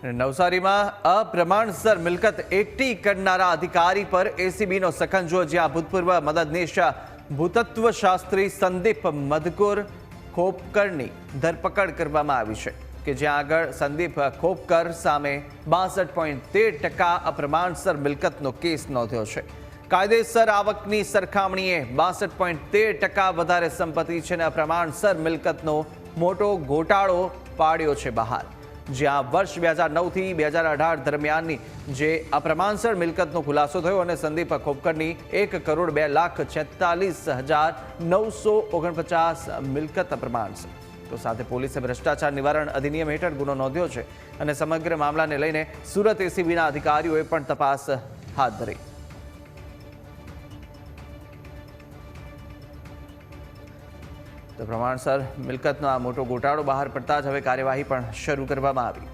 નવસારીમાં અપ્રમાણસર મિલકત એકઠી કરનારા અધિકારી પર એસીબીનો સખંજો, જ્યાં ભૂતપૂર્વ મદદનીશ ભૂતત્વ શાસ્ત્રી સંદીપ મધકુર ખોપકરની ધરપકડ કરવામાં આવી છે કે જ્યાં આગળ સંદીપ ખોપકર સામે 62.13% અપ્રમાણસર મિલકતનો કેસ નોંધ્યો છે। કાયદેસર આવકની સરખામણીએ 62.13% વધારે સંપત્તિ છે અને અપ્રમાણસર મિલકતનો મોટો ગોટાળો પાડ્યો છે બહાર, જ્યાં વર્ષ 2009 થી 2018 દરમિયાનની જે અપ્રમાણસર મિલકતનો ખુલાસો થયો અને સંદીપ ખોપકરની 1,42,46,949 મિલકત અપ્રમાણસર। તો સાથે પોલીસે ભ્રષ્ટાચાર નિવારણ અધિનિયમ હેઠળ ગુનો નોંધ્યો છે અને સમગ્ર મામલાને લઈને સુરત એસીબીના અધિકારીઓએ પણ તપાસ હાથ ધરી। તો પ્રમાણસર મિલકતનો આ મોટો ગોટાળો બહાર પડતા જ હવે કાર્યવાહી પણ શરૂ કરવામાં આવી।